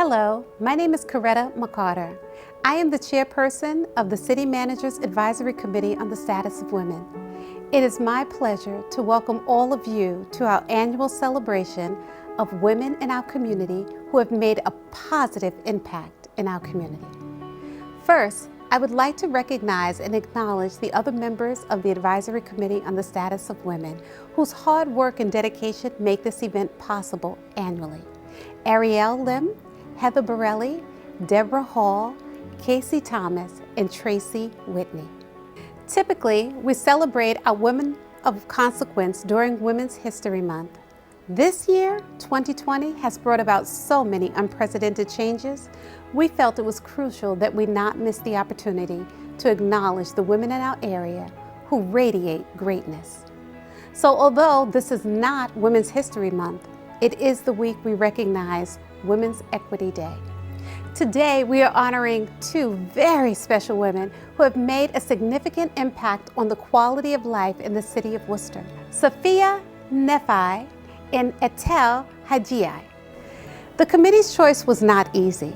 Hello, my name is Coretta McCarter. I am the chairperson of the City Managers Advisory Committee on the Status of Women. It is my pleasure to welcome all of you to our annual celebration of women in our community who have made a positive impact in our community. First, I would like to recognize and acknowledge the other members of the Advisory Committee on the Status of Women whose hard work and dedication make this event possible annually. Ariel Lim, Heather Borelli, Deborah Hall, Casey Thomas, and Tracy Whitney. Typically, we celebrate our women of consequence during Women's History Month. This year, 2020, has brought about so many unprecedented changes. We felt it was crucial that we not miss the opportunity to acknowledge the women in our area who radiate greatness. So although this is not Women's History Month, it is the week we recognize Women's Equity Day. Today, we are honoring two very special women who have made a significant impact on the quality of life in the city of Worcester. Safiya, Nafai, and Etel, Haxhiaj. The committee's choice was not easy.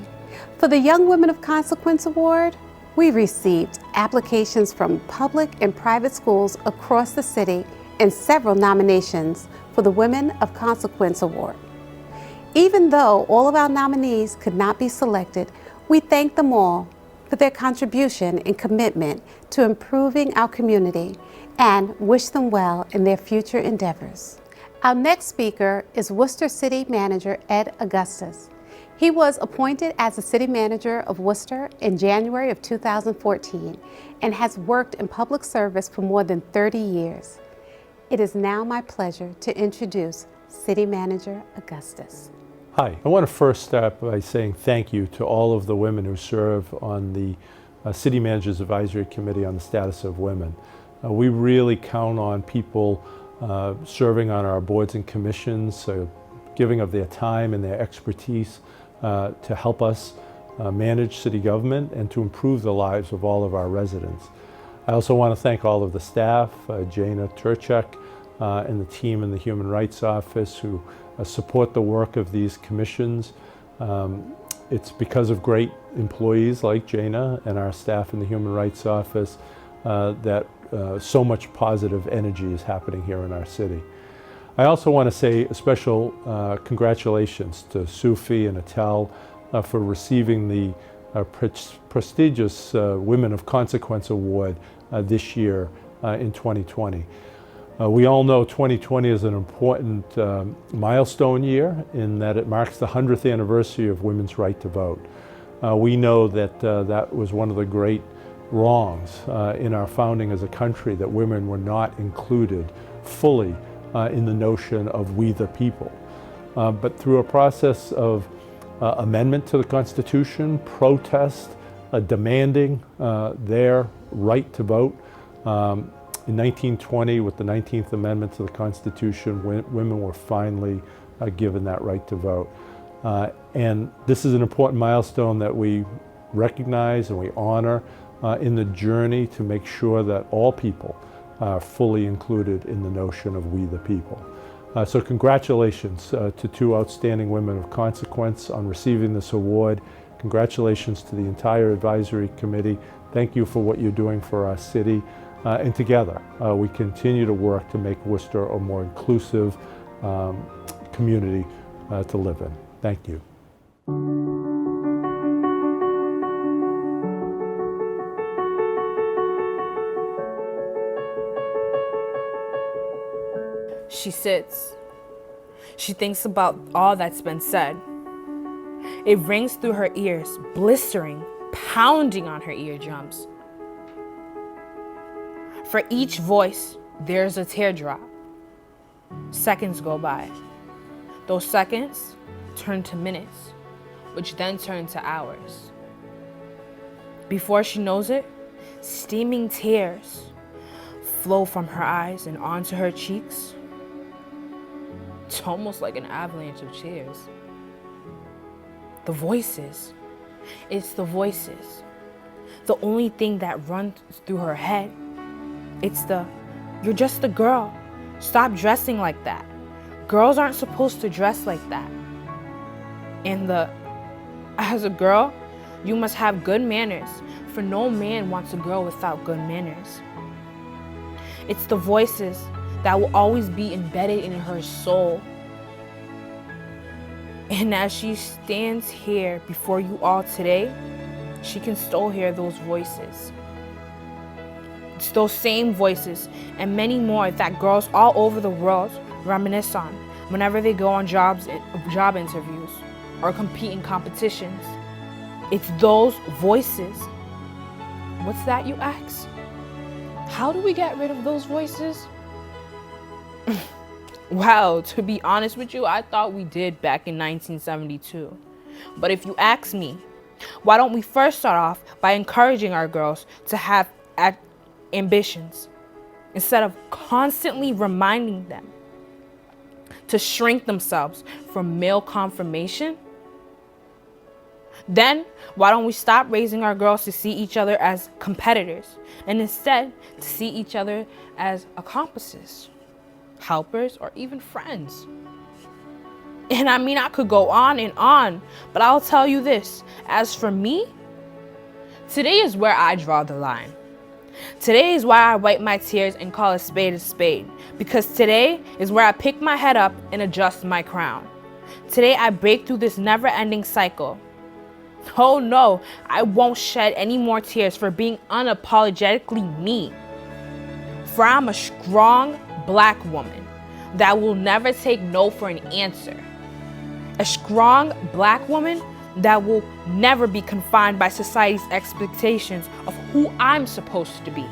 For the Young Women of Consequence Award, we received applications from public and private schools across the city and several nominations for the Women of Consequence Award. Even though all of our nominees could not be selected, we thank them all for their contribution and commitment to improving our community and wish them well in their future endeavors. Our next speaker is Worcester City Manager Ed Augustus. He was appointed as the City Manager of Worcester in January of 2014 and has worked in public service for more than 30 years. It is now my pleasure to introduce City Manager Augustus. Hi, I want to first start by saying thank you to all of the women who serve on the City Managers Advisory Committee on the Status of Women. We really count on people serving on our boards and commissions, giving of their time and their expertise to help us manage city government and to improve the lives of all of our residents. I also want to thank all of the staff, Jana Turchek and the team in the Human Rights Office who support the work of these commissions. It's because of great employees like Jana and our staff in the Human Rights Office that so much positive energy is happening here in our city. I also want to say a special congratulations to Sufi and Etel for receiving the prestigious Women of Consequence Award this year in 2020. We all know 2020 is an important milestone year in that it marks the 100th anniversary of women's right to vote. We know that that was one of the great wrongs in our founding as a country, that women were not included fully in the notion of we the people. But through a process of amendment to the Constitution, protest, demanding their right to vote, in 1920, with the 19th Amendment to the Constitution, women were finally given that right to vote. And this is an important milestone that we recognize and we honor in the journey to make sure that all people are fully included in the notion of we the people. So congratulations to two outstanding women of consequence on receiving this award. Congratulations to the entire advisory committee. Thank you for what you're doing for our city. And together, we continue to work to make Worcester a more inclusive community to live in. Thank you. She sits. She thinks about all that's been said. It rings through her ears, blistering, pounding on her eardrums. For each voice, there's a teardrop. Seconds go by. Those seconds turn to minutes, which then turn to hours. Before she knows it, steaming tears flow from her eyes and onto her cheeks. It's almost like an avalanche of tears. The voices. It's the voices. The only thing that runs through her head. It's the, you're just a girl. Stop dressing like that. Girls aren't supposed to dress like that. And the, As a girl, you must have good manners, for no man wants a girl without good manners. It's the voices that will always be embedded in her soul. And as she stands here before you all today, she can still hear those voices. It's those same voices and many more that girls all over the world reminisce on whenever they go on job interviews or compete in competitions. It's those voices. What's that, you ask? How do we get rid of those voices? Well, to be honest with you, I thought we did back in 1972. But if you ask me, why don't we first start off by encouraging our girls to have ambitions instead of constantly reminding them to shrink themselves from male confirmation? Then, why don't we stop raising our girls to see each other as competitors and instead to see each other as accomplices, helpers, or even friends? And I mean, I could go on, but I'll tell you this. As for me, today is where I draw the line. Today is why I wipe my tears and call a spade, because today is where I pick my head up and adjust my crown. Today I break through this never-ending cycle. Oh no, I won't shed any more tears for being unapologetically me. For I'm a strong black woman that will never take no for an answer. A strong black woman that will never be confined by society's expectations of who I'm supposed to be.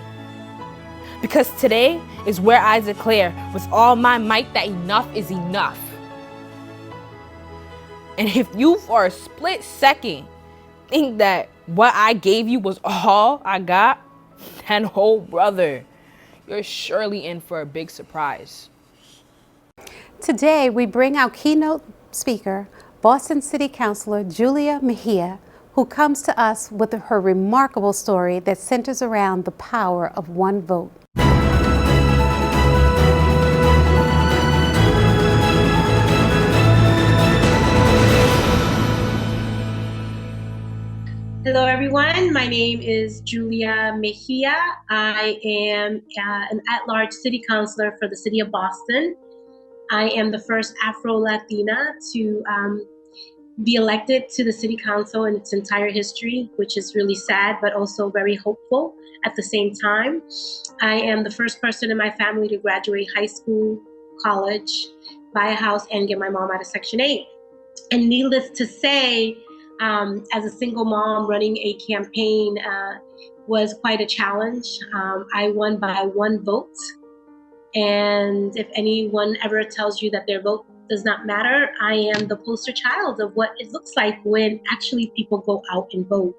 Because today is where I declare with all my might that enough is enough. And if you for a split second think that what I gave you was all I got, then oh brother, you're surely in for a big surprise. Today, we bring our keynote speaker, Boston City Councilor Julia Mejia, who comes to us with her remarkable story that centers around the power of one vote. Hello, everyone. My name is Julia Mejia. I am an at-large city councilor for the city of Boston. I am the first Afro-Latina to be elected to the city council in its entire history, which is really sad, but also very hopeful at the same time. I am the first person in my family to graduate high school, college, buy a house, and get my mom out of Section 8. And needless to say, as a single mom running a campaign was quite a challenge. I won by one vote. And if anyone ever tells you that their vote does not matter, I am the poster child of what it looks like when actually people go out and vote.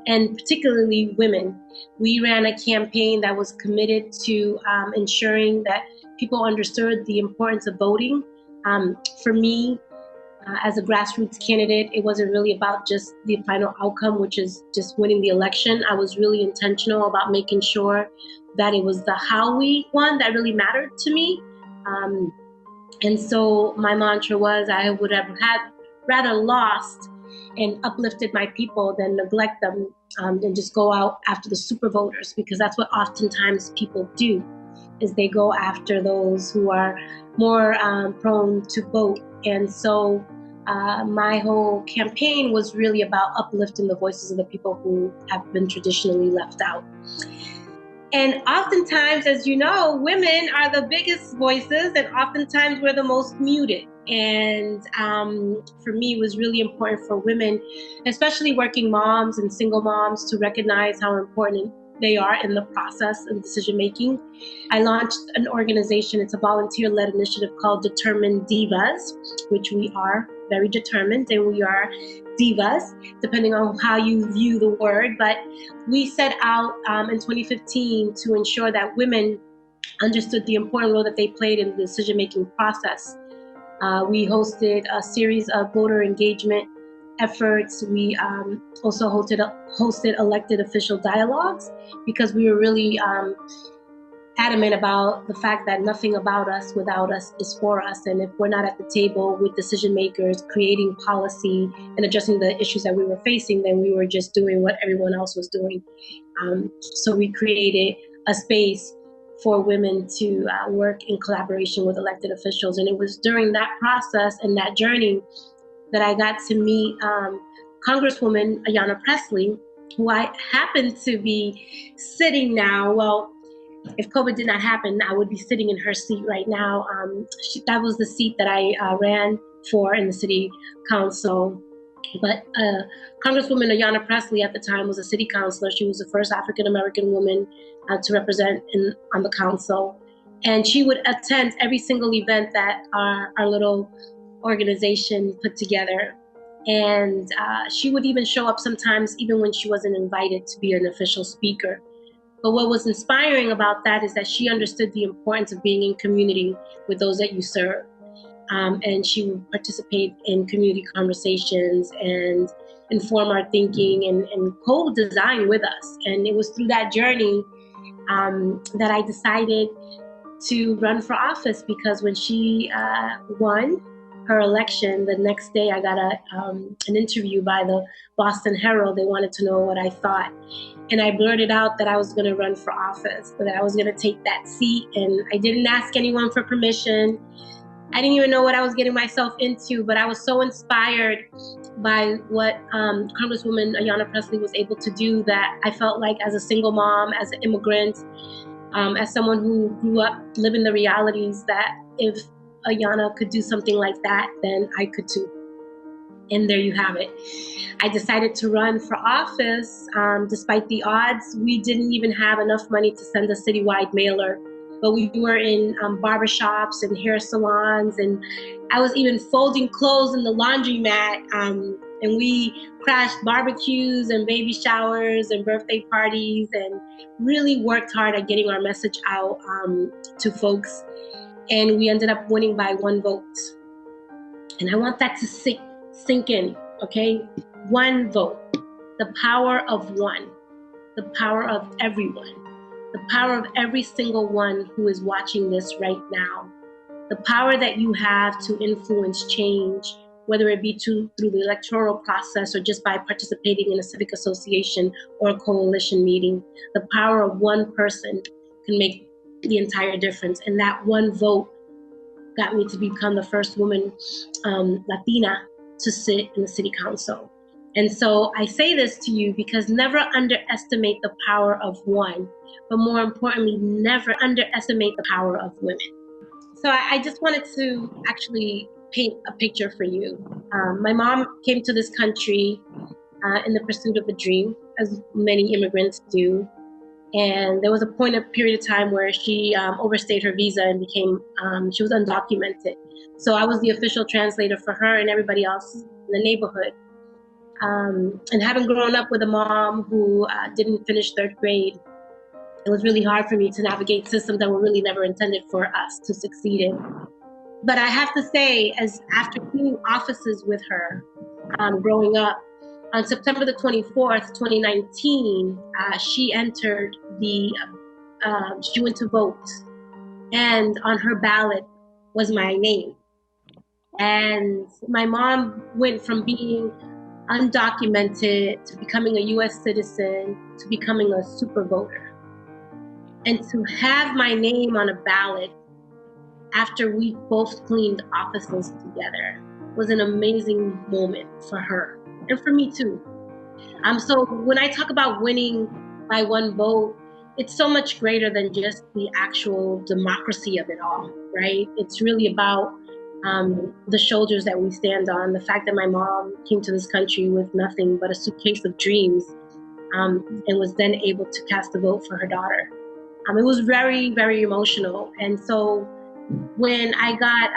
And particularly women. We ran a campaign that was committed to ensuring that people understood the importance of voting. For me, as a grassroots candidate, it wasn't really about just the final outcome, which is just winning the election. I was really intentional about making sure that it was the how we won that really mattered to me. And so my mantra was, I would have rather lost and uplifted my people than neglect them and just go out after the super voters, because that's what oftentimes people do, is they go after those who are more prone to vote. And so my whole campaign was really about uplifting the voices of the people who have been traditionally left out. And oftentimes, as you know, women are the biggest voices, and oftentimes we're the most muted. And for me, it was really important for women, especially working moms and single moms, to recognize how important they are in the process of decision making. I launched an organization. It's a volunteer-led initiative called Determined Divas, which we are very determined, and we are divas, depending on how you view the word. But we set out in 2015 to ensure that women understood the important role that they played in the decision-making process. We hosted a series of voter engagement efforts. We also hosted elected official dialogues, because we were really adamant about the fact that nothing about us without us is for us. And if we're not at the table with decision makers, creating policy and addressing the issues that we were facing, then we were just doing what everyone else was doing. So we created a space for women to work in collaboration with elected officials. And it was during that process and that journey that I got to meet Congresswoman Ayanna Pressley, who I happen to be sitting now. Well, if COVID did not happen, I would be sitting in her seat right now. That was the seat that I ran for in the city council. But Congresswoman Ayanna Pressley at the time was a city councilor. She was the first African-American woman to represent on the council. And she would attend every single event that our little organization put together. And she would even show up sometimes even when she wasn't invited to be an official speaker. But what was inspiring about that is that she understood the importance of being in community with those that you serve. And she would participate in community conversations and inform our thinking and co-design with us. And it was through that journey that I decided to run for office, because when she won her election, the next day I got an interview by the Boston Herald. They wanted to know what I thought. And I blurted out that I was going to run for office, that I was going to take that seat. And I didn't ask anyone for permission. I didn't even know what I was getting myself into, but I was so inspired by what Congresswoman Ayanna Pressley was able to do that I felt like, as a single mom, as an immigrant, as someone who grew up living the realities, that if Ayanna could do something like that, then I could too. And there you have it. I decided to run for office. Despite the odds, we didn't even have enough money to send a citywide mailer, but we were in barbershops and hair salons, and I was even folding clothes in the laundromat. And we crashed barbecues and baby showers and birthday parties, and really worked hard at getting our message out to folks. And we ended up winning by 1 vote. And I want that to sink in, okay? 1 vote. The power of one. The power of everyone. The power of every single one who is watching this right now. The power that you have to influence change, whether it be through the electoral process or just by participating in a civic association or a coalition meeting. The power of one person can make the entire difference. And that 1 vote got me to become the first woman, Latina, to sit in the city council. And so I say this to you because never underestimate the power of one, but more importantly, never underestimate the power of women. So I just wanted to actually paint a picture for you. My mom came to this country in the pursuit of a dream, as many immigrants do. And there was a period of time where she overstayed her visa and became, she was undocumented. So I was the official translator for her and everybody else in the neighborhood. And having grown up with a mom who didn't finish 3rd grade, it was really hard for me to navigate systems that were really never intended for us to succeed in. But I have to say, as after cleaning offices with her, growing up, on September the 24th, 2019, she entered she went to vote, and on her ballot was my name. And my mom went from being undocumented to becoming a US citizen to becoming a super voter. And to have my name on a ballot after we both cleaned offices together was an amazing moment for her and for me too. So when I talk about winning by 1 vote, it's so much greater than just the actual democracy of it all, right? It's really about the shoulders that we stand on, the fact that my mom came to this country with nothing but a suitcase of dreams, and was then able to cast a vote for her daughter. It was very, very emotional. And so when I got,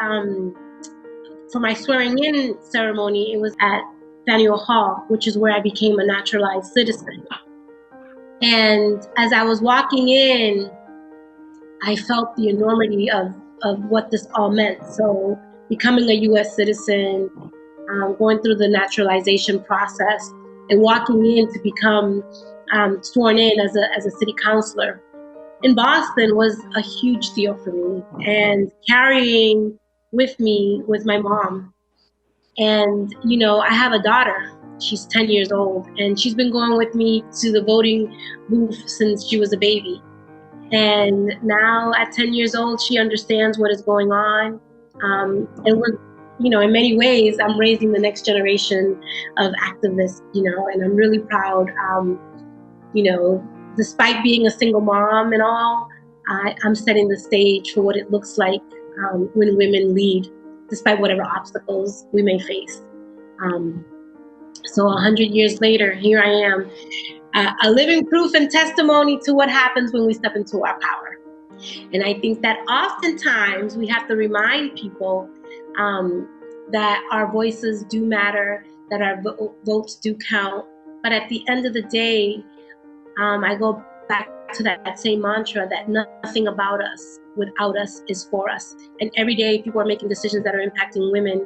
for my swearing in ceremony, it was at Faneuil Hall, which is where I became a naturalized citizen. And as I was walking in, I felt the enormity of what this all meant. So becoming a US citizen, going through the naturalization process, and walking in to become sworn in as a city councilor. in Boston was a huge deal for me, and carrying with me was my mom. And, you know, I have a daughter. She's 10 years old, and she's been going with me to the voting booth since she was a baby. And now at 10 years old, she understands what is going on. And we're, you know, in many ways, I'm raising the next generation of activists, you know, and I'm really proud. You know, despite being a single mom and all, I'm setting the stage for what it looks like when women lead, despite whatever obstacles we may face. So 100 years later, here I am, a living proof and testimony to what happens when we step into our power. And I think that oftentimes we have to remind people that our voices do matter, that our votes do count. But at the end of the day, I go back to that same mantra that nothing about us without us is for us. And every day people are making decisions that are impacting women.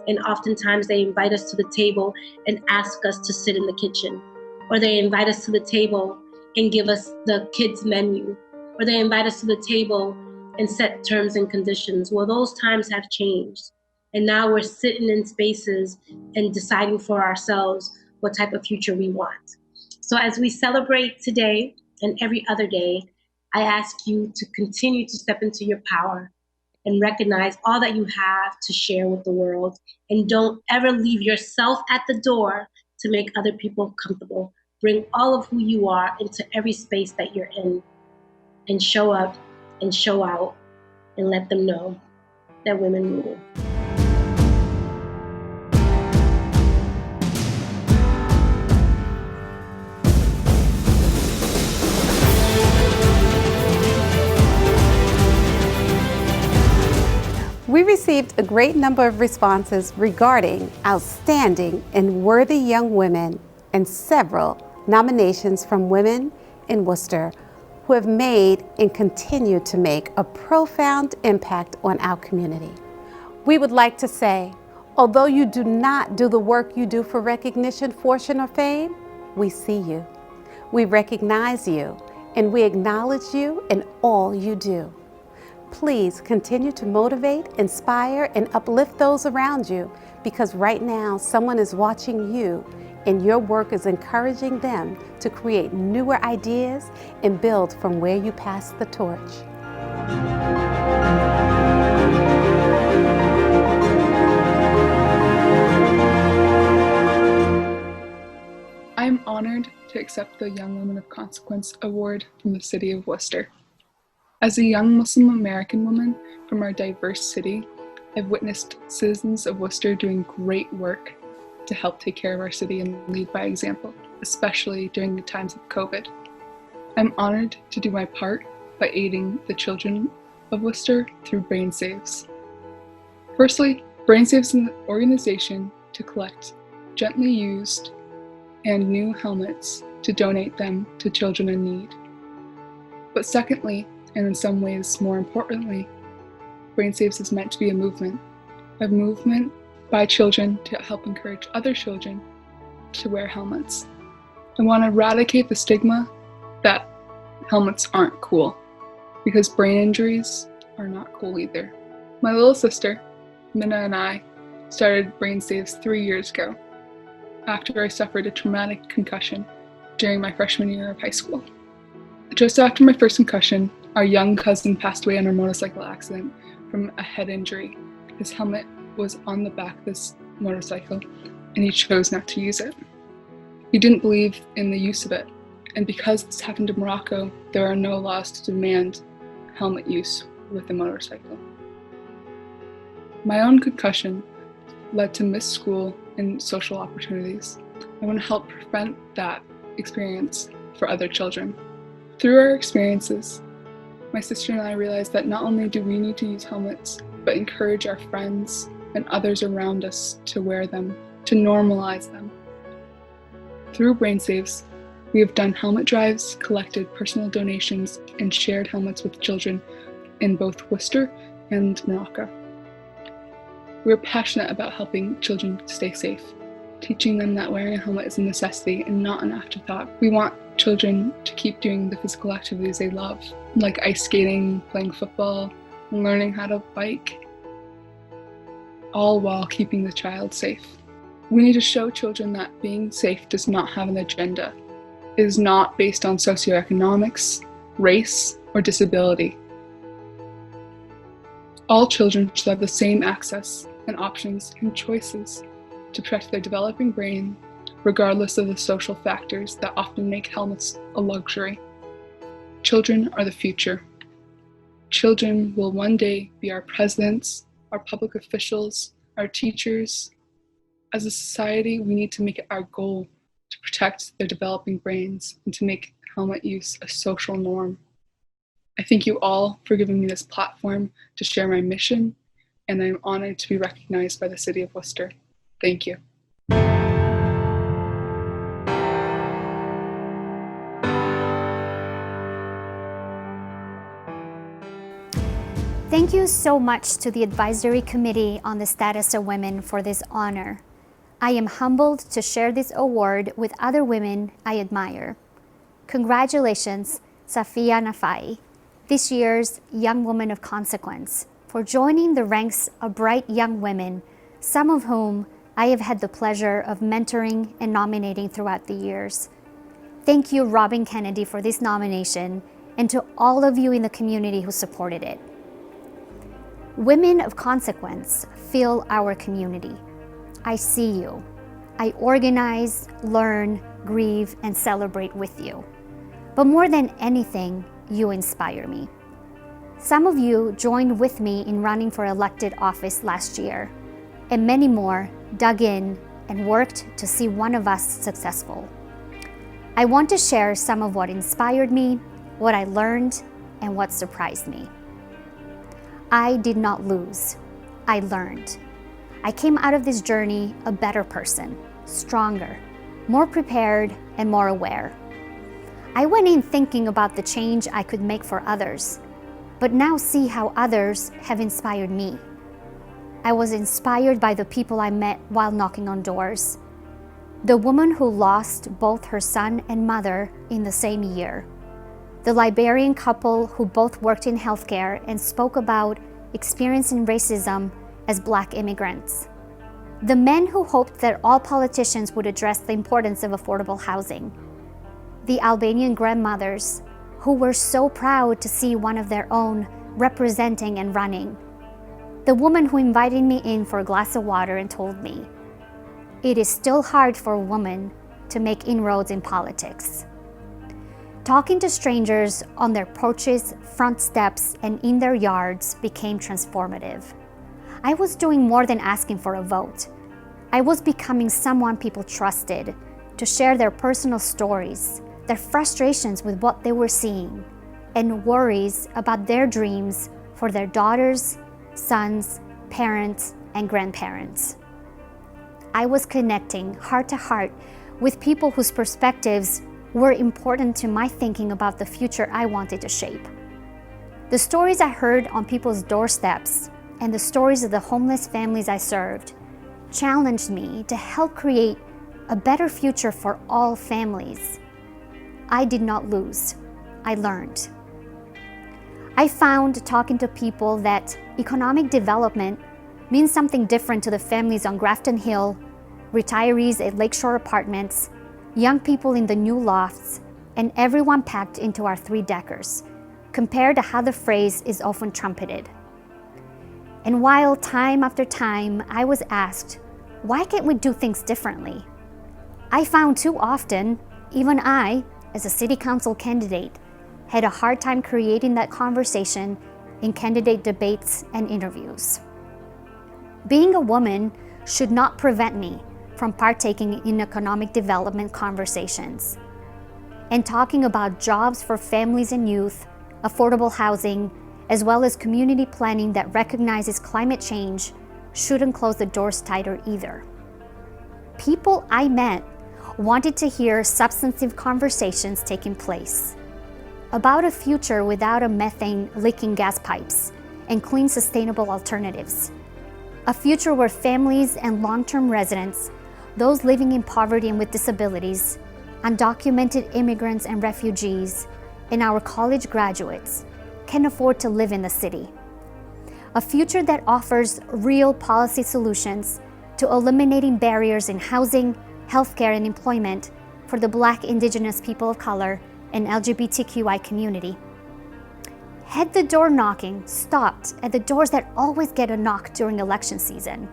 And oftentimes they invite us to the table and ask us to sit in the kitchen. Or they invite us to the table and give us the kids' menu. Or they invite us to the table and set terms and conditions. Well, those times have changed. And now we're sitting in spaces and deciding for ourselves what type of future we want. So as we celebrate today and every other day, I ask you to continue to step into your power and recognize all that you have to share with the world. And don't ever leave yourself at the door to make other people comfortable. Bring all of who you are into every space that you're in, and show up and show out and let them know that women rule. We received a great number of responses regarding outstanding and worthy young women and several nominations from women in Worcester who have made and continue to make a profound impact on our community. We would like to say, although you do not do the work you do for recognition, fortune, or fame, we see you, we recognize you, and we acknowledge you in all you do. Please continue to motivate, inspire, and uplift those around you, because right now someone is watching you and your work is encouraging them to create newer ideas and build from where you pass the torch. I am honored to accept the Young Woman of Consequence Award from the City of Worcester. As a young Muslim American woman from our diverse city, I've witnessed citizens of Worcester doing great work to help take care of our city and lead by example, especially during the times of COVID. I'm honored to do my part by aiding the children of Worcester through Brain Saves. Firstly, Brain Saves is an organization to collect gently used and new helmets to donate them to children in need. But secondly, and in some ways more importantly, Brain Saves is meant to be a movement by children to help encourage other children to wear helmets. I want to eradicate the stigma that helmets aren't cool, because brain injuries are not cool either. My little sister, Amina, and I started Brain Saves 3 years ago, after I suffered a traumatic concussion during my freshman year of high school. Just after my first concussion, our young cousin passed away in a motorcycle accident from a head injury. His helmet was on the back of this motorcycle, and he chose not to use it. He didn't believe in the use of it, and because this happened in Morocco, there are no laws to demand helmet use with a motorcycle. My own concussion led to missed school and social opportunities. I want to help prevent that experience for other children. Through our experiences, my sister and I realized that not only do we need to use helmets, but encourage our friends and others around us to wear them, to normalize them. Through Brain Saves, we have done helmet drives, collected personal donations, and shared helmets with children in both Worcester and Morocco. We're passionate about helping children stay safe, teaching them that wearing a helmet is a necessity and not an afterthought. We want children to keep doing the physical activities they love, like ice skating, playing football, and learning how to bike, all while keeping the child safe. We need to show children that being safe does not have an agenda. It is not based on socioeconomics, race, or disability. All children should have the same access and options and choices to protect their developing brain, regardless of the social factors that often make helmets a luxury. Children are the future. Children will one day be our presidents, our public officials, our teachers. As a society, we need to make it our goal to protect their developing brains and to make helmet use a social norm. I thank you all for giving me this platform to share my mission, and I'm honored to be recognized by the City of Worcester. Thank you. Thank you so much to the Advisory Committee on the Status of Women for this honor. I am humbled to share this award with other women I admire. Congratulations, Safiya Nafai, this year's Young Woman of Consequence, for joining the ranks of bright young women, some of whom I have had the pleasure of mentoring and nominating throughout the years. Thank you, Robin Kennedy, for this nomination, and to all of you in the community who supported it. Women of consequence fill our community. I see you. I organize, learn, grieve, and celebrate with you. But more than anything, you inspire me. Some of you joined with me in running for elected office last year, and many more dug in and worked to see one of us successful. I want to share some of what inspired me, what I learned, and what surprised me. I did not lose. I learned. I came out of this journey a better person, stronger, more prepared, and more aware. I went in thinking about the change I could make for others, but now see how others have inspired me. I was inspired by the people I met while knocking on doors. The woman who lost both her son and mother in the same year. The Liberian couple who both worked in healthcare and spoke about experiencing racism as Black immigrants. The men who hoped that all politicians would address the importance of affordable housing. The Albanian grandmothers who were so proud to see one of their own representing and running. The woman who invited me in for a glass of water and told me, "It is still hard for a woman to make inroads in politics." Talking to strangers on their porches, front steps, and in their yards became transformative. I was doing more than asking for a vote. I was becoming someone people trusted to share their personal stories, their frustrations with what they were seeing, and worries about their dreams for their daughters, sons, parents, and grandparents. I was connecting heart to heart with people whose perspectives were important to my thinking about the future I wanted to shape. The stories I heard on people's doorsteps and the stories of the homeless families I served challenged me to help create a better future for all families. I did not lose. I learned. I found talking to people that economic development means something different to the families on Grafton Hill, retirees at Lakeshore Apartments, young people in the new lofts, and everyone packed into our 3-deckers, compared to how the phrase is often trumpeted. And while time after time I was asked, why can't we do things differently? I found too often, even I, as a city council candidate, had a hard time creating that conversation in candidate debates and interviews. Being a woman should not prevent me from partaking in economic development conversations and talking about jobs for families and youth, affordable housing, as well as community planning that recognizes climate change shouldn't close the doors tighter either. People I met wanted to hear substantive conversations taking place about a future without a methane leaking gas pipes and clean, sustainable alternatives. A future where families and long-term residents, those living in poverty and with disabilities, undocumented immigrants and refugees, and our college graduates can afford to live in the city. A future that offers real policy solutions to eliminating barriers in housing, healthcare, and employment for the Black, Indigenous, people of color, and LGBTQI community. Had the door knocking stopped at the doors that always get a knock during election season,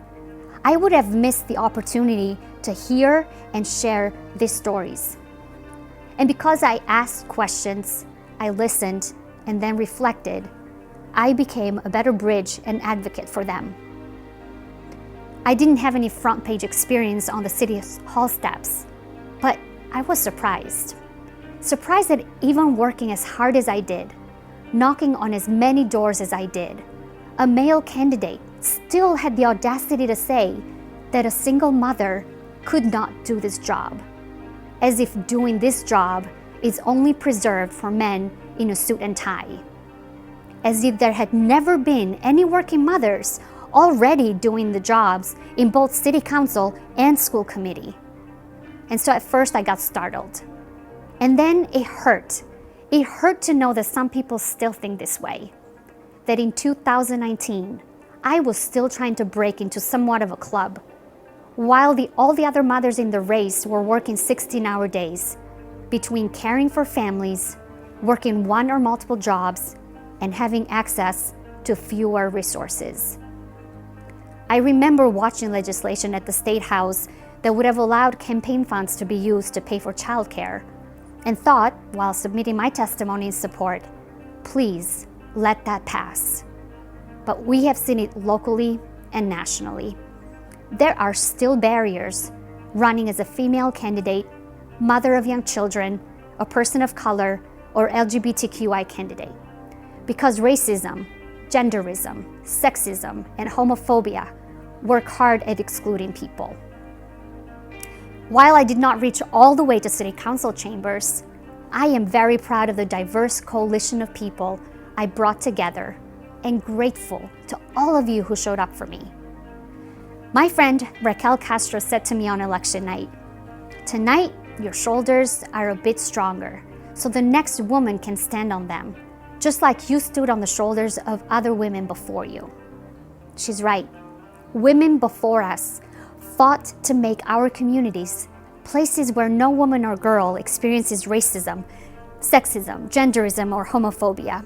I would have missed the opportunity to hear and share these stories. And because I asked questions, I listened, and then reflected, I became a better bridge and advocate for them. I didn't have any front page experience on the city hall steps, but I was surprised. Surprised that even working as hard as I did, knocking on as many doors as I did, a male candidate still had the audacity to say that a single mother could not do this job, as if doing this job is only preserved for men in a suit and tie, as if there had never been any working mothers already doing the jobs in both city council and school committee. And so at first I got startled. And then it hurt. It hurt to know that some people still think this way, that in 2019, I was still trying to break into somewhat of a club, while all the other mothers in the race were working 16-hour days, between caring for families, working one or multiple jobs, and having access to fewer resources. I remember watching legislation at the State House that would have allowed campaign funds to be used to pay for childcare, and thought, while submitting my testimony in support, please let that pass. But we have seen it locally and nationally. There are still barriers running as a female candidate, mother of young children, a person of color, or LGBTQI candidate, because racism, genderism, sexism, and homophobia work hard at excluding people. While I did not reach all the way to city council chambers, I am very proud of the diverse coalition of people I brought together and grateful to all of you who showed up for me. My friend Raquel Castro said to me on election night, "Tonight, your shoulders are a bit stronger, so the next woman can stand on them, just like you stood on the shoulders of other women before you." She's right. Women before us fought to make our communities places where no woman or girl experiences racism, sexism, genderism, or homophobia.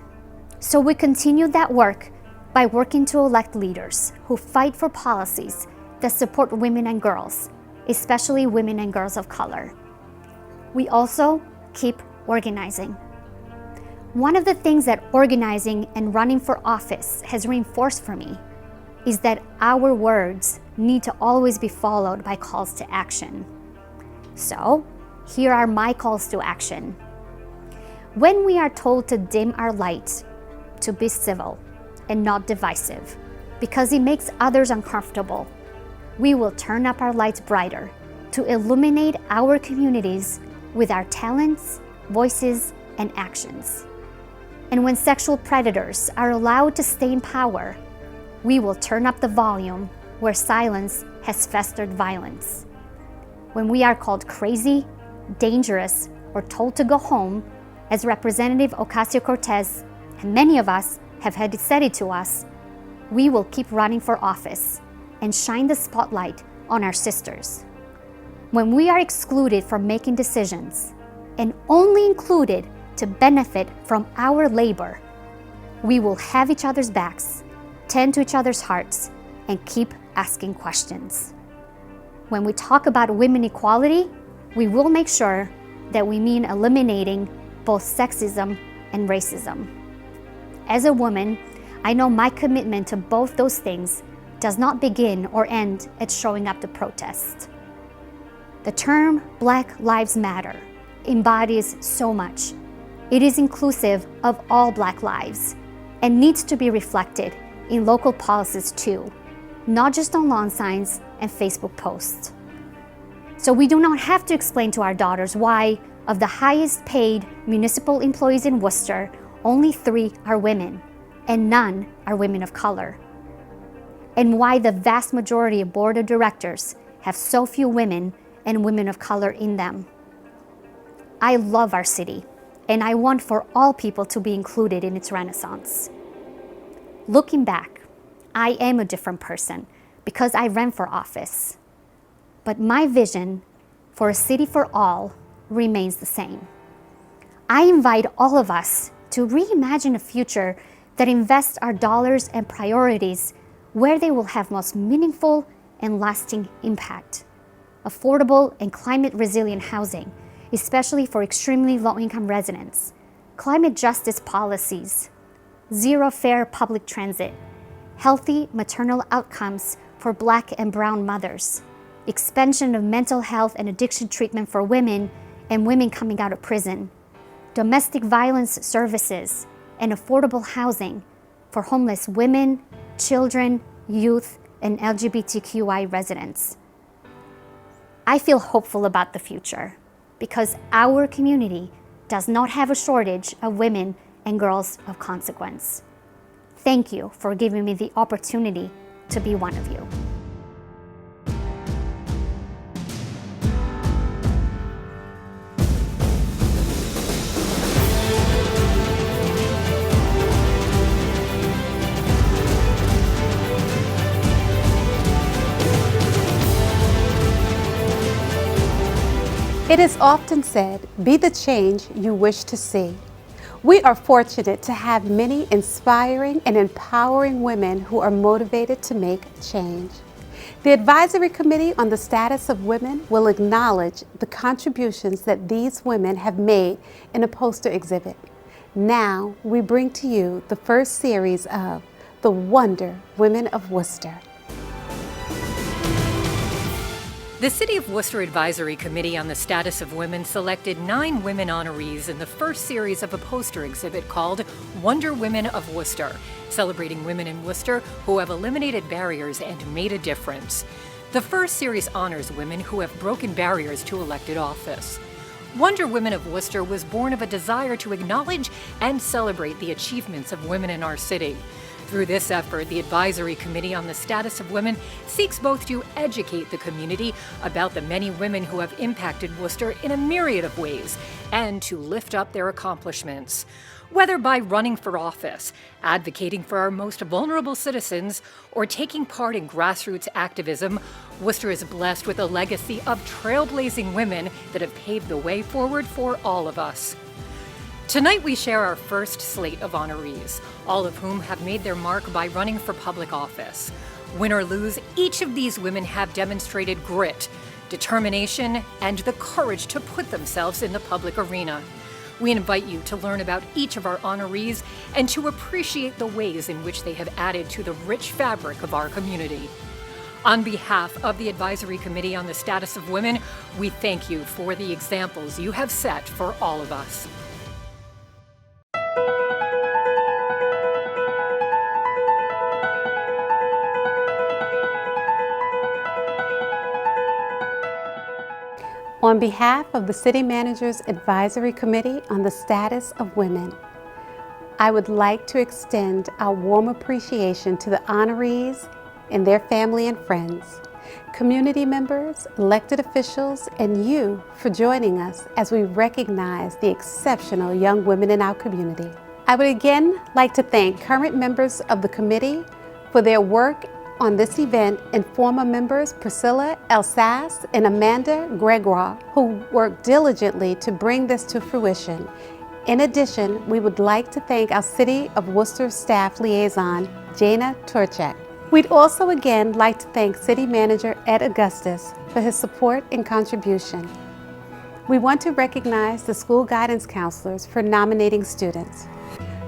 So we continued that work by working to elect leaders who fight for policies that support women and girls, especially women and girls of color. We also keep organizing. One of the things that organizing and running for office has reinforced for me is that our words need to always be followed by calls to action. So, here are my calls to action. When we are told to dim our light, to be civil and not divisive, because it makes others uncomfortable, we will turn up our lights brighter to illuminate our communities with our talents, voices, and actions. And when sexual predators are allowed to stay in power, we will turn up the volume where silence has festered violence. When we are called crazy, dangerous, or told to go home, as Representative Ocasio-Cortez and many of us have had it said to us, we will keep running for office and shine the spotlight on our sisters. When we are excluded from making decisions and only included to benefit from our labor, we will have each other's backs, tend to each other's hearts, and keep asking questions. When we talk about women equality, we will make sure that we mean eliminating both sexism and racism. As a woman, I know my commitment to both those things does not begin or end at showing up to protest. The term Black Lives Matter embodies so much. It is inclusive of all Black lives and needs to be reflected in local policies too, not just on lawn signs and Facebook posts. So we do not have to explain to our daughters why, of the highest paid municipal employees in Worcester, only 3 are women, and none are women of color. And why the vast majority of board of directors have so few women and women of color in them. I love our city, and I want for all people to be included in its renaissance. Looking back, I am a different person because I ran for office. But my vision for a city for all remains the same. I invite all of us to reimagine a future that invests our dollars and priorities where they will have most meaningful and lasting impact. Affordable and climate-resilient housing, especially for extremely low-income residents, climate justice policies, zero-fare public transit, healthy maternal outcomes for Black and brown mothers, expansion of mental health and addiction treatment for women and women coming out of prison, domestic violence services, and affordable housing for homeless women, children, youth, and LGBTQI residents. I feel hopeful about the future because our community does not have a shortage of women and girls of consequence. Thank you for giving me the opportunity to be one of you. It is often said, be the change you wish to see. We are fortunate to have many inspiring and empowering women who are motivated to make change. The Advisory Committee on the Status of Women will acknowledge the contributions that these women have made in a poster exhibit. Now, we bring to you the first series of The Wonder Women of Worcester. The City of Worcester Advisory Committee on the Status of Women selected 9 women honorees in the first series of a poster exhibit called Wonder Women of Worcester, celebrating women in Worcester who have eliminated barriers and made a difference. The first series honors women who have broken barriers to elected office. Wonder Women of Worcester was born of a desire to acknowledge and celebrate the achievements of women in our city. Through this effort, the Advisory Committee on the Status of Women seeks both to educate the community about the many women who have impacted Worcester in a myriad of ways and to lift up their accomplishments. Whether by running for office, advocating for our most vulnerable citizens, or taking part in grassroots activism, Worcester is blessed with a legacy of trailblazing women that have paved the way forward for all of us. Tonight we share our first slate of honorees, all of whom have made their mark by running for public office. Win or lose, each of these women have demonstrated grit, determination, and the courage to put themselves in the public arena. We invite you to learn about each of our honorees and to appreciate the ways in which they have added to the rich fabric of our community. On behalf of the Advisory Committee on the Status of Women, we thank you for the examples you have set for all of us. On behalf of the City Manager's Advisory Committee on the Status of Women, I would like to extend our warm appreciation to the honorees and their family and friends, community members, elected officials, and you for joining us as we recognize the exceptional young women in our community. I would again like to thank current members of the committee for their work on this event and former members Priscilla Elsas and Amanda Gregoire, who worked diligently to bring this to fruition. In addition, we would like to thank our City of Worcester staff liaison, Jana Turchak. We'd also again like to thank City Manager Ed Augustus for his support and contribution. We want to recognize the school guidance counselors for nominating students,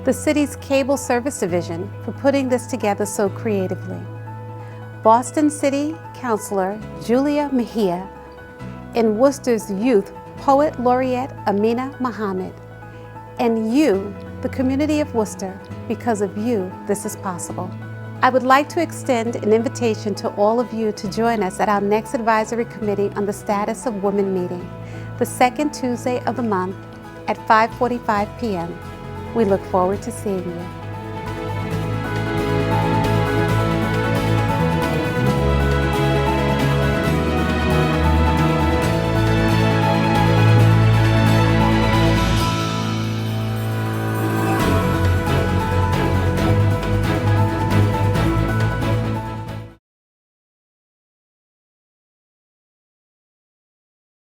the city's cable service division for putting this together so creatively, Boston City Councilor Julia Mejia, and Worcester's Youth Poet Laureate Amina Mohammed, and you, the community of Worcester. Because of you, this is possible. I would like to extend an invitation to all of you to join us at our next Advisory Committee on the Status of Women meeting, the second Tuesday of the month at 5:45 p.m. We look forward to seeing you.